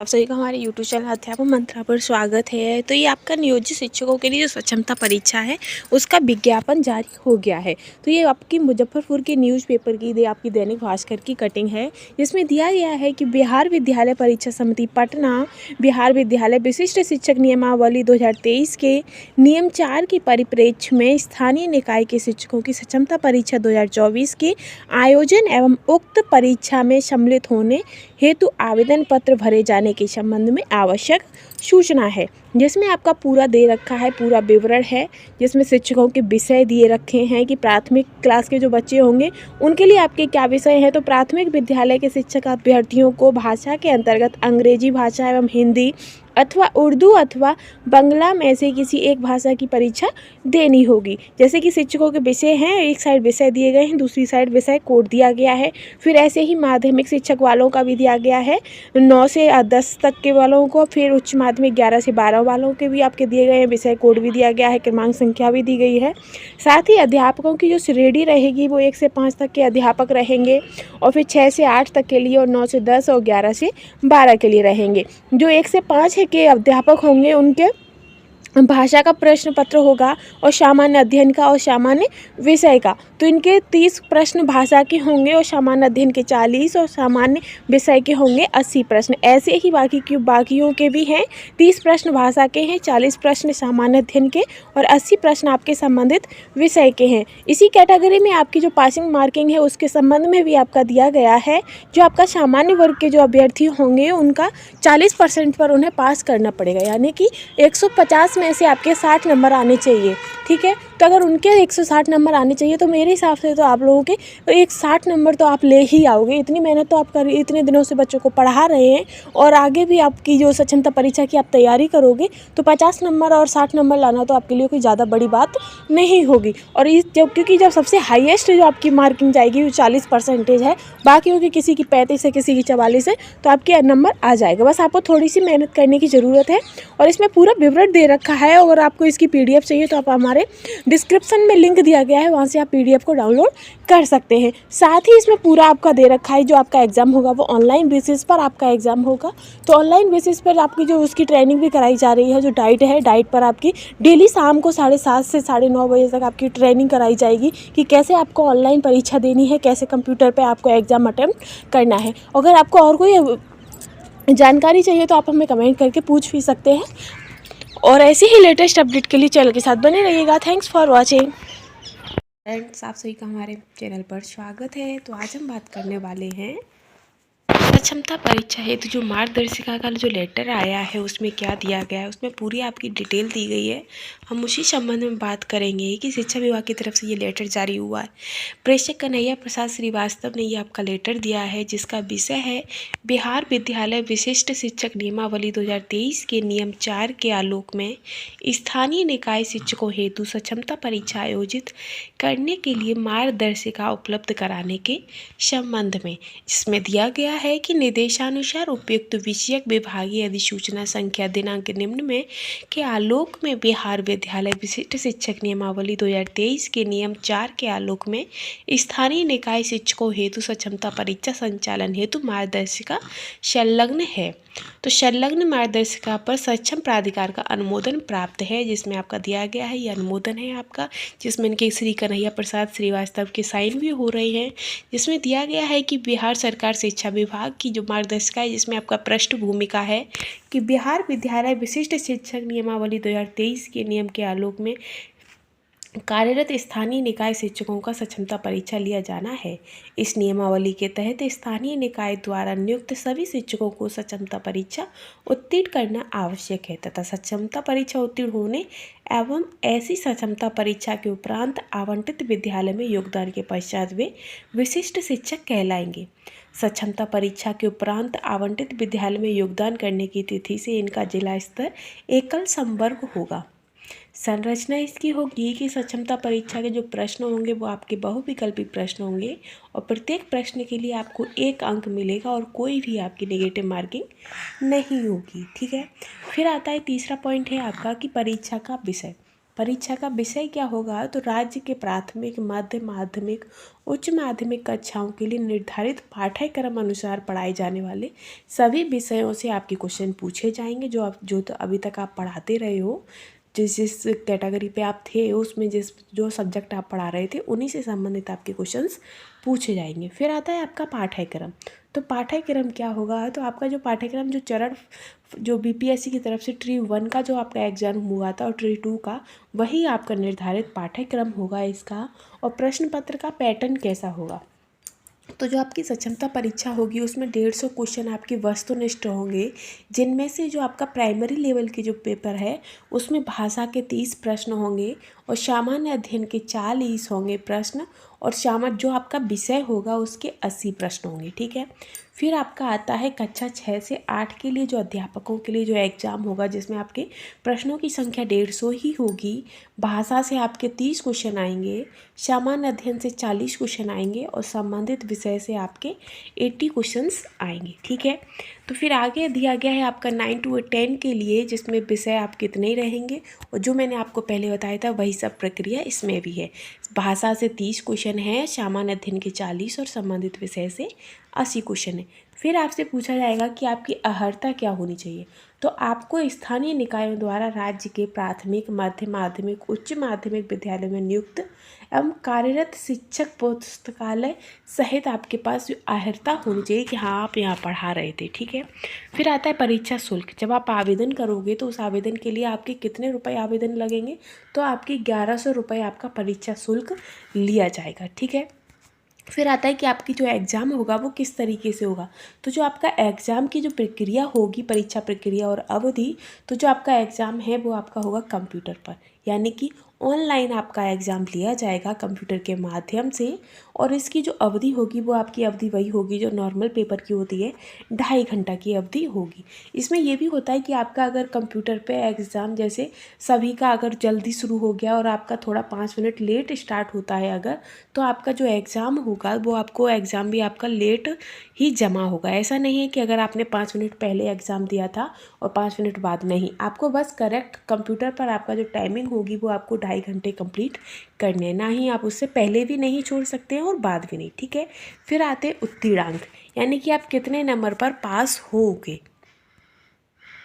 आप सभी का हमारे यूट्यूब चैनल अध्यापक मंत्रा पर स्वागत है। तो ये आपका नियोजित शिक्षकों के लिए जो सक्षमता परीक्षा है उसका विज्ञापन जारी हो गया है। तो ये आपकी मुजफ्फरपुर के न्यूज़पेपर की आपकी दैनिक भास्कर की कटिंग है, जिसमें दिया गया है कि बिहार विद्यालय परीक्षा समिति पटना बिहार विद्यालय विशिष्ट शिक्षक नियमावली 2023 के नियम 4 के परिप्रेक्ष्य में स्थानीय निकाय के शिक्षकों की सक्षमता परीक्षा 2024 के आयोजन एवं उक्त परीक्षा में सम्मिलित होने हेतु आवेदन पत्र भरे जाने के संबंध में आवश्यक सूचना है, जिसमें आपका पूरा दे रखा है, पूरा विवरण है, जिसमें शिक्षकों के विषय दिए रखे हैं कि प्राथमिक क्लास के जो बच्चे होंगे उनके लिए आपके क्या विषय हैं। तो प्राथमिक विद्यालय के शिक्षक अभ्यर्थियों को भाषा के अंतर्गत अंग्रेजी भाषा एवं हिंदी अथवा उर्दू अथवा बांग्ला में से किसी एक भाषा की परीक्षा देनी होगी। जैसे कि शिक्षकों के विषय हैं, एक साइड विषय दिए गए हैं, दूसरी साइड विषय कोड दिया गया है। फिर ऐसे ही माध्यमिक शिक्षक वालों का भी दिया गया है, 9 से 10 तक के वालों को। फिर उच्च माध्यमिक 11 से 12 वालों के भी आपके दिए गए हैं, विषय कोड भी दिया गया है, क्रमांक संख्या भी दी गई है। साथ ही अध्यापकों की जो श्रेणी रहेगी वो 1 से 5 तक के अध्यापक रहेंगे, और फिर 6 से 8 तक के लिए, और 9 से 10 और 11 से 12 के लिए रहेंगे। जो 1 से 5 के अध्यापक होंगे उनके भाषा का प्रश्न पत्र होगा, और सामान्य अध्ययन का और सामान्य विषय का। तो इनके 30 प्रश्न भाषा के होंगे, और सामान्य अध्ययन के 40, और सामान्य विषय के होंगे 80 प्रश्न। ऐसे ही बाकियों के भी हैं, 30 प्रश्न भाषा के हैं, 40 प्रश्न सामान्य अध्ययन के, और 80 प्रश्न आपके संबंधित विषय के हैं। इसी कैटेगरी में आपकी जो पासिंग मार्किंग है उसके संबंध में भी आपका दिया गया है। जो आपका सामान्य वर्ग के जो अभ्यर्थी होंगे उनका 40% पर उन्हें पास करना पड़ेगा, यानी कि 150 में से आपके 60 नंबर आने चाहिए। ठीक है, तो अगर उनके 160 नंबर आने चाहिए तो मेरे हिसाब से तो आप लोगों के 60 नंबर तो आप ले ही आओगे। इतनी मेहनत तो आप कर, इतने दिनों से बच्चों को पढ़ा रहे हैं, और आगे भी आपकी जो सक्षमता परीक्षा की आप तैयारी करोगे तो 50 नंबर और 60 नंबर लाना तो आपके लिए कोई ज़्यादा बड़ी बात नहीं होगी। और क्योंकि जब सबसे हाईएस्ट जो आपकी मार्किंग जाएगी वो 40% है, बाकी की किसी की 35 है, किसी की 44 है, तो आपके नंबर आ जाएगा। बस आपको थोड़ी सी मेहनत करने की ज़रूरत है, और इसमें पूरा विवरण दे रखा है। अगर आपको इसकी PDF चाहिए तो आप हमारे डिस्क्रिप्शन में लिंक दिया गया है, वहाँ से आप PDF को डाउनलोड कर सकते हैं। साथ ही इसमें पूरा आपका दे रखा है, जो आपका एग्ज़ाम होगा वो ऑनलाइन बेसिस पर आपका एग्ज़ाम होगा। तो ऑनलाइन बेसिस पर आपकी जो उसकी ट्रेनिंग भी कराई जा रही है, जो डाइट है, डाइट पर आपकी डेली शाम को 7:30 से 9:30 बजे तक आपकी ट्रेनिंग कराई जाएगी कि कैसे आपको ऑनलाइन परीक्षा देनी है, कैसे कंप्यूटर पर आपको एग्ज़ाम अटेम्प्ट करना है। अगर आपको और कोई जानकारी चाहिए तो आप हमें कमेंट करके पूछ भी सकते हैं, और ऐसे ही लेटेस्ट अपडेट के लिए चैनल के साथ बने रहिएगा। थैंक्स फॉर वॉचिंग फ्रेंड्स, आप सभी का हमारे चैनल पर स्वागत है। तो आज हम बात करने वाले हैं सक्षमता परीक्षा हेतु जो मार्गदर्शिका का जो लेटर आया है उसमें क्या दिया गया है, उसमें पूरी आपकी डिटेल दी गई है। हम उसी संबंध में बात करेंगे कि शिक्षा विभाग की तरफ से ये लेटर जारी हुआ है। प्रेषक कन्हैया प्रसाद श्रीवास्तव ने ये आपका लेटर दिया है, जिसका विषय है बिहार विद्यालय विशिष्ट शिक्षक नियमावली 2023 के नियम 4 के आलोक में स्थानीय निकाय शिक्षकों हेतु सक्षमता परीक्षा आयोजित करने के लिए मार्गदर्शिका उपलब्ध कराने के संबंध में। जिसमें दिया गया है कि निर्देशानुसार उपयुक्त विषयक विभागीय अधिसूचना संख्या दिनांक निम्न में के आलोक में बिहार विद्यालय विशिष्ट शिक्षक नियमावली 2023 के नियम 4 के आलोक में स्थानीय निकाय शिक्षकों हेतु सक्षमता परीक्षा संचालन हेतु मार्गदर्शिका संलग्न है। तो संलग्न मार्गदर्शिका पर सक्षम प्राधिकार का अनुमोदन प्राप्त है, जिसमें आपका दिया गया है, ये अनुमोदन है आपका, जिसमें इनके श्री कन्हैया प्रसाद श्रीवास्तव के साइन भी हो रहे हैं। जिसमें दिया गया है कि बिहार सरकार शिक्षा विभाग की जो मार्गदर्शिका है, जिसमें आपका पृष्ठभूमि का है कि बिहार विद्यालय विशिष्ट शिक्षक नियमावली 2023 के नियम के आलोक में कार्यरत स्थानीय निकाय शिक्षकों का सक्षमता परीक्षा लिया जाना है। इस नियमावली के तहत स्थानीय निकाय द्वारा नियुक्त सभी शिक्षकों को सक्षमता परीक्षा उत्तीर्ण करना आवश्यक है, तथा सक्षमता परीक्षा उत्तीर्ण होने एवं ऐसी सक्षमता परीक्षा के उपरांत आवंटित विद्यालय में योगदान के पश्चात वे विशिष्ट शिक्षक कहलाएंगे। सक्षमता परीक्षा के उपरांत आवंटित विद्यालय में योगदान करने की तिथि से इनका जिला स्तर एकल संवर्ग होगा। संरचना इसकी होगी कि सक्षमता परीक्षा के जो प्रश्न होंगे वो आपके बहुविकल्पी प्रश्न होंगे, और प्रत्येक प्रश्न के लिए आपको 1 अंक मिलेगा, और कोई भी आपकी नेगेटिव मार्किंग नहीं होगी। ठीक है, फिर आता है तीसरा पॉइंट है आपका कि परीक्षा का विषय। परीक्षा का विषय क्या होगा, तो राज्य के प्राथमिक, मध्य माध्यमिक, उच्च माध्यमिक कक्षाओं के लिए निर्धारित पाठ्यक्रम अनुसार पढ़ाए जाने वाले सभी विषयों से आपके क्वेश्चन पूछे जाएंगे। जो तो अभी तक आप पढ़ाते रहे हो, जिस कैटेगरी पे आप थे उसमें जो सब्जेक्ट आप पढ़ा रहे थे उन्हीं से संबंधित आपके क्वेश्चंस पूछे जाएंगे। फिर आता है आपका पाठ्यक्रम। तो पाठ्यक्रम क्या होगा, तो आपका जो पाठ्यक्रम जो बीपीएससी की तरफ से ट्री 1 का जो आपका एग्जाम हुआ था और ट्री 2 का, वही आपका निर्धारित पाठ्यक्रम होगा इसका। और प्रश्न पत्र का पैटर्न कैसा होगा, तो जो आपकी सक्षमता परीक्षा होगी उसमें 150 क्वेश्चन आपके वस्तुनिष्ठ होंगे, जिनमें से जो आपका प्राइमरी लेवल के जो पेपर है उसमें भाषा के 30 प्रश्न होंगे और सामान्य अध्ययन के 40 होंगे प्रश्न, और जो आपका विषय होगा उसके 80 प्रश्न होंगे। ठीक है। फिर आपका आता है कक्षा 6 से 8 के लिए जो अध्यापकों के लिए जो एग्ज़ाम होगा, जिसमें आपके प्रश्नों की संख्या 150 ही होगी। भाषा से आपके 30 क्वेश्चन आएंगे, सामान्य अध्ययन से 40 क्वेश्चन आएंगे और संबंधित विषय से आपके 80 क्वेश्चंस आएंगे। ठीक है। तो फिर आगे दिया गया है आपका 9 to 10 के लिए, जिसमें विषय आप कितने ही रहेंगे, और जो मैंने आपको पहले बताया था वही सब प्रक्रिया इसमें भी है। भाषा से 30 क्वेश्चन है, सामान्य अध्ययन के 40 और संबंधित विषय से 80 क्वेश्चन है। फिर आपसे पूछा जाएगा कि आपकी अर्हता क्या होनी चाहिए, तो आपको स्थानीय निकायों द्वारा राज्य के प्राथमिक, मध्य माध्यमिक, उच्च माध्यमिक विद्यालय में नियुक्त एवं कार्यरत शिक्षक पुस्तकालय सहित आपके पास अर्हता होनी चाहिए कि हाँ आप यहाँ पढ़ा रहे थे। ठीक है। फिर आता है परीक्षा शुल्क। जब आप आवेदन करोगे तो उस आवेदन के लिए आपके कितने रुपए आवेदन लगेंगे, तो आपके 1100 रुपये आपका परीक्षा शुल्क लिया जाएगा। ठीक है। फिर आता है कि आपकी जो एग्ज़ाम होगा वो किस तरीके से होगा, तो जो आपका एग्ज़ाम की जो प्रक्रिया होगी, परीक्षा प्रक्रिया और अवधि, तो जो आपका एग्ज़ाम है वो आपका होगा कंप्यूटर पर, यानी कि ऑनलाइन आपका एग्ज़ाम लिया जाएगा कंप्यूटर के माध्यम से। और इसकी जो अवधि होगी वो आपकी अवधि वही होगी जो नॉर्मल पेपर की होती है, 2.5 घंटा की अवधि होगी। इसमें ये भी होता है कि आपका अगर कंप्यूटर पे एग्ज़ाम, जैसे सभी का अगर जल्दी शुरू हो गया और आपका थोड़ा 5 मिनट लेट स्टार्ट होता है अगर, तो आपका जो एग्ज़ाम होगा वो आपको एग्ज़ाम भी आपका लेट ही जमा होगा। ऐसा नहीं है कि अगर आपने 5 मिनट पहले एग्ज़ाम दिया था और 5 मिनट बाद नहीं, आपको बस करेक्ट कंप्यूटर पर आपका जो टाइमिंग होगी वो आपको 2.5 घंटे कंप्लीट करने, ना ही आप उससे पहले भी नहीं छोड़ सकते हैं और बाद भी नहीं। ठीक है। फिर आते उत्तीर्णांक, यानी कि आप कितने नंबर पर पास होगे।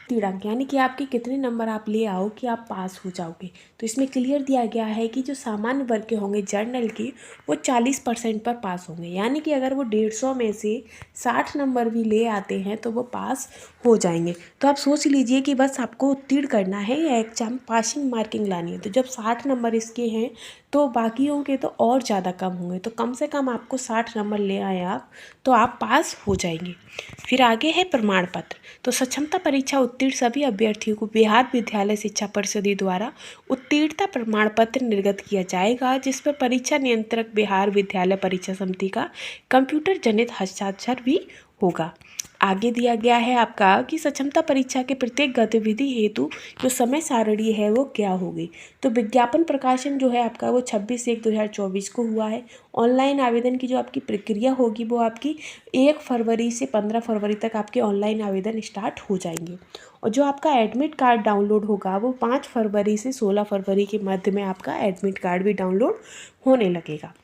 उत्तीर्णांक यानी कि आपके कितने नंबर आप ले आओ कि आप पास हो जाओगे। तो इसमें क्लियर दिया गया है कि जो सामान्य वर्ग के होंगे जर्नल की, वो 40% पर पास होंगे, यानी कि अगर वो 150 में से 60 नंबर भी ले आते हैं तो वो पास हो जाएंगे। तो आप सोच लीजिए कि बस आपको उत्तीर्ण करना है या एग्जाम पासिंग मार्किंग लानी है। तो जब 60 नंबर इसके हैं तो बाकियों के तो और ज़्यादा कम होंगे, तो कम से कम आपको 60 नंबर ले आए आप तो आप पास हो जाएंगे। फिर आगे है प्रमाण पत्र। तो सक्षमता परीक्षा उत्तीर्ण सभी अभ्यर्थियों को बिहार विद्यालय शिक्षा परिषद द्वारा उत्तीर्णता प्रमाण पत्र निर्गत किया जाएगा, जिस पर परीक्षा नियंत्रक बिहार विद्यालय परीक्षा समिति का कंप्यूटर जनित हस्ताक्षर भी होगा। आगे दिया गया है आपका कि सक्षमता परीक्षा के प्रत्येक गतिविधि हेतु जो समय सारणी है वो क्या होगी। तो विज्ञापन प्रकाशन जो है आपका वो 26/1/2024 को हुआ है। ऑनलाइन आवेदन की जो आपकी प्रक्रिया होगी वो आपकी 1 फरवरी से 15 फरवरी तक आपके ऑनलाइन आवेदन स्टार्ट हो जाएंगे। और जो आपका एडमिट कार्ड डाउनलोड होगा वो 5 फरवरी से 16 फरवरी के मध्य में आपका एडमिट कार्ड भी डाउनलोड होने लगेगा।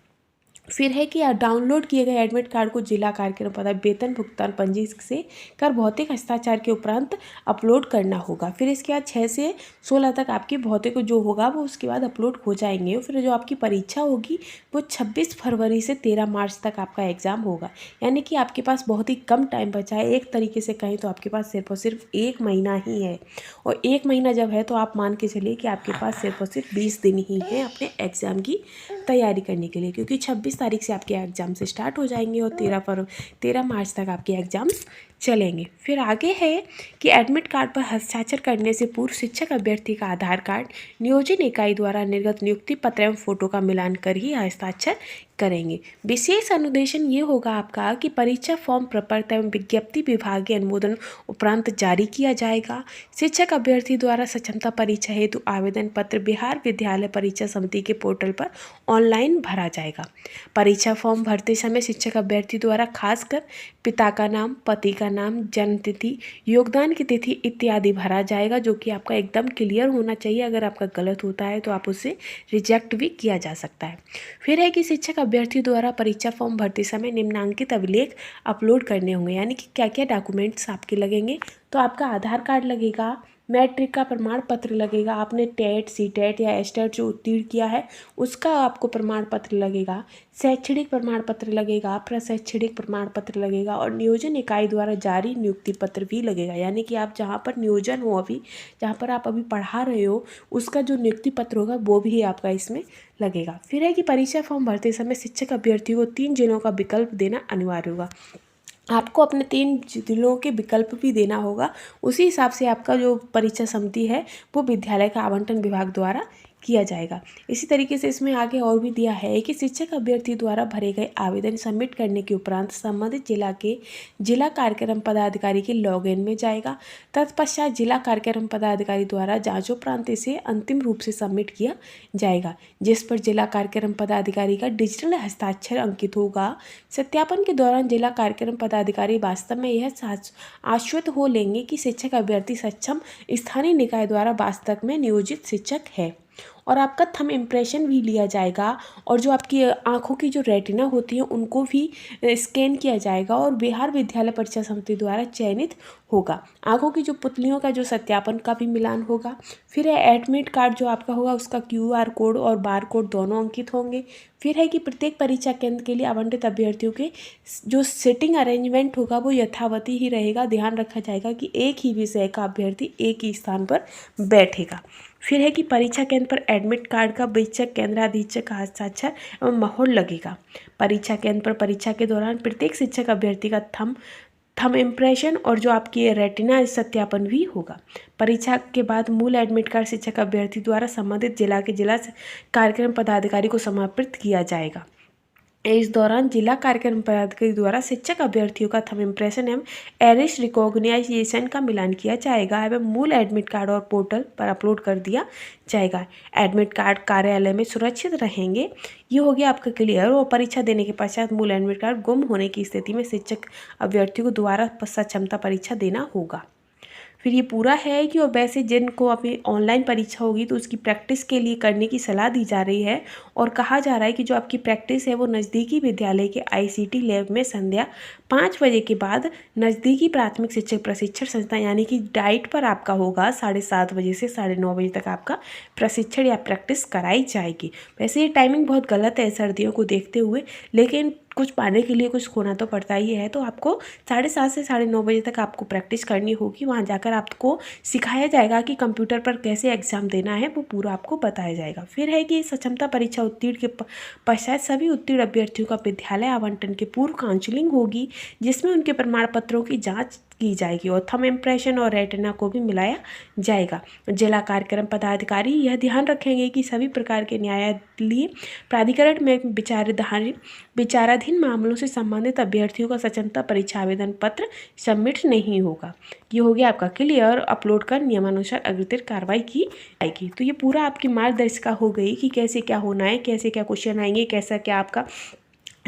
फिर है कि डाउनलोड किए गए एडमिट कार्ड को जिला कार्यक्रम पता वेतन भुगतान पंजी से कर भौतिक हस्ताक्षर के उपरांत अपलोड करना होगा। फिर इसके बाद 6 से 16 तक आपकी भौतिक जो होगा वो उसके बाद अपलोड हो जाएंगे। फिर जो आपकी परीक्षा होगी वो 26 फरवरी से 13 मार्च तक आपका एग्ज़ाम होगा, यानी कि आपके पास बहुत ही कम टाइम बचा है। एक तरीके से कहें तो आपके पास सिर्फ और सिर्फ 1 महीना ही है, और 1 महीना जब है तो आप मान के चलिए कि आपके पास सिर्फ और सिर्फ 20 दिन ही है अपने एग्ज़ाम की तैयारी करने के लिए, क्योंकि 26 तारीख से आपके एग्ज़ाम से स्टार्ट हो जाएंगे और 13 मार्च तक आपके एग्ज़ाम्स चलेंगे। फिर आगे है कि एडमिट कार्ड पर हस्ताक्षर करने से पूर्व शिक्षक अभ्यर्थी का आधार कार्ड नियोजन इकाई द्वारा निर्गत नियुक्ति पत्र एवं फोटो का मिलान कर ही हस्ताक्षर करेंगे। विशेष अनुदेशन ये होगा आपका कि परीक्षा फॉर्म प्रपत्र एवं विज्ञप्ति विभागीय अनुमोदन उपरांत जारी किया जाएगा। शिक्षक अभ्यर्थी द्वारा सक्षमता परीक्षा हेतु आवेदन पत्र बिहार विद्यालय परीक्षा समिति के पोर्टल पर ऑनलाइन भरा जाएगा। परीक्षा फॉर्म भरते समय शिक्षक अभ्यर्थी द्वारा खासकर पिता का नाम, पति का नाम, जन्म तिथि, योगदान की तिथि इत्यादि भरा जाएगा, जो कि आपका एकदम क्लियर होना चाहिए। अगर आपका गलत होता है तो आप उसे रिजेक्ट भी किया जा सकता है। फिर है कि शिक्षक अभ्यर्थी द्वारा परीक्षा फॉर्म भरते समय निम्नांकित अभिलेख अपलोड करने होंगे। यानी कि क्या क्या डॉक्यूमेंट्स आपके लगेंगे, तो आपका आधार कार्ड लगेगा, मैट्रिक का प्रमाण पत्र लगेगा, आपने टेट, सीटेट या एस्टेट जो उत्तीर्ण किया है उसका आपको प्रमाण पत्र लगेगा, शैक्षणिक प्रमाण पत्र लगेगा, प्रशैक्षणिक प्रमाण पत्र लगेगा और नियोजन इकाई द्वारा जारी नियुक्ति पत्र भी लगेगा। यानी कि आप जहाँ पर नियोजन हो, अभी जहाँ पर आप अभी पढ़ा रहे हो, उसका जो नियुक्ति पत्र होगा वो भी आपका इसमें लगेगा। फिर है कि परीक्षा फॉर्म भरते समय शिक्षक अभ्यर्थी को 3 जिलों का विकल्प देना अनिवार्य होगा। आपको अपने 3 जिलों के विकल्प भी देना होगा। उसी हिसाब से आपका जो परीक्षा समिति है वो विद्यालय का आवंटन विभाग द्वारा किया जाएगा। इसी तरीके से इसमें आगे और भी दिया है कि शिक्षक अभ्यर्थी द्वारा भरे गए आवेदन सबमिट करने के उपरांत संबंधित जिला के जिला कार्यक्रम पदाधिकारी के लॉगिन में जाएगा। तत्पश्चात जिला कार्यक्रम पदाधिकारी द्वारा जांचोपरांत इसे अंतिम रूप से सबमिट किया जाएगा, जिस पर जिला कार्यक्रम पदाधिकारी का डिजिटल हस्ताक्षर अंकित होगा। सत्यापन के दौरान जिला कार्यक्रम पदाधिकारी वास्तव में यह आश्वस्त हो लेंगे कि शिक्षक अभ्यर्थी सक्षम स्थानीय निकाय द्वारा वास्तव में नियोजित शिक्षक है। और आपका थंब इम्प्रेशन भी लिया जाएगा और जो आपकी आंखों की जो रेटिना होती है उनको भी स्कैन किया जाएगा और बिहार विद्यालय परीक्षा समिति द्वारा चयनित होगा। आंखों की जो पुतलियों का जो सत्यापन का भी मिलान होगा। फिर है एडमिट कार्ड जो आपका होगा उसका QR कोड और बार कोड दोनों अंकित होंगे। फिर है कि प्रत्येक परीक्षा केंद्र के लिए आवंटित अभ्यर्थियों के जो सीटिंग अरेंजमेंट होगा वो यथावती ही रहेगा। ध्यान रखा जाएगा कि एक ही विषय का अभ्यर्थी एक ही स्थान पर बैठेगा। फिर है कि परीक्षा केंद्र पर एडमिट कार्ड का वीक्षक केंद्राधीक्षक का हस्ताक्षर एवं मोहर लगेगा। परीक्षा केंद्र पर परीक्षा के दौरान प्रत्येक शिक्षक अभ्यर्थी का थंब इम्प्रेशन और जो आपकी रेटिना सत्यापन भी होगा। परीक्षा के बाद मूल एडमिट कार्ड शिक्षक अभ्यर्थी द्वारा संबंधित जिला के जिला कार्यक्रम पदाधिकारी को समर्पित किया जाएगा। इस दौरान जिला कार्यक्रम पदाधिकारी द्वारा शिक्षक अभ्यर्थियों का थंब इम्प्रेशन एवं एरिस रिकॉग्निशन का मिलान किया जाएगा एवं मूल एडमिट कार्ड और पोर्टल पर अपलोड कर दिया जाएगा। एडमिट कार्ड कार्यालय में सुरक्षित रहेंगे। ये हो गया आपका क्लियर। और परीक्षा देने के पश्चात मूल एडमिट कार्ड गुम होने की स्थिति में शिक्षक अभ्यर्थियों को दोबारा सक्षमता परीक्षा देना होगा। फिर ये पूरा है कि और वैसे जिनको अभी ऑनलाइन परीक्षा होगी तो उसकी प्रैक्टिस के लिए करने की सलाह दी जा रही है और कहा जा रहा है कि जो आपकी प्रैक्टिस है वो नज़दीकी विद्यालय के ICT लैब में संध्या 5 बजे के बाद नज़दीकी प्राथमिक शिक्षक प्रशिक्षण संस्थान यानी कि डाइट पर आपका होगा 7:30 बजे से 9:30 बजे तक आपका प्रशिक्षण या प्रैक्टिस कराई जाएगी। वैसे ये टाइमिंग बहुत गलत है सर्दियों को देखते हुए, लेकिन कुछ पाने के लिए कुछ खोना तो पड़ता ही है। तो आपको 7:30 से 9:30 बजे तक आपको प्रैक्टिस करनी होगी। वहाँ जाकर आपको सिखाया जाएगा कि कंप्यूटर पर कैसे एग्ज़ाम देना है, वो पूरा आपको बताया जाएगा। फिर है कि सक्षमता परीक्षा उत्तीर्ण के पश्चात सभी उत्तीर्ण अभ्यर्थियों का विद्यालय आवंटन के पूर्व काउंसलिंग होगी, जिसमें उनके प्रमाण पत्रों की जाँच की जाएगी और थंब इम्प्रेशन और रेटिना को भी मिलाया जाएगा। जिला कार्यक्रम पदाधिकारी यह ध्यान रखेंगे कि सभी प्रकार के न्यायालयीय प्राधिकरण में विचाराधीन मामलों से संबंधित अभ्यर्थियों का सक्षमता परीक्षा आवेदन पत्र सबमिट नहीं होगा। ये हो गया आपका क्लियर। अपलोड कर नियमानुसार अग्रतर कार्रवाई की जाएगी। तो ये पूरा आपकी मार्गदर्शिका हो गई कि कैसे क्या होना है, कैसे क्या क्वेश्चन आएंगे, कैसा क्या आपका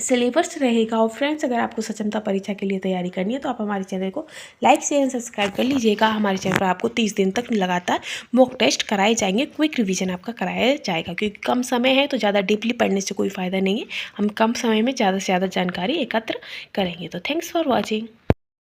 सिलेबस रहेगा। और फ्रेंड्स, अगर आपको सक्षमता परीक्षा के लिए तैयारी करनी है तो आप हमारे चैनल को लाइक शेयर सब्सक्राइब कर लीजिएगा। हमारे चैनल पर आपको 30 दिन तक लगातार मॉक टेस्ट कराए जाएंगे, क्विक रिवीजन आपका कराया जाएगा, क्योंकि कम समय है तो ज़्यादा डीपली पढ़ने से कोई फ़ायदा नहीं है। हम कम समय में ज़्यादा से ज़्यादा जानकारी एकत्र करेंगे। तो थैंक्स फॉर वॉचिंग।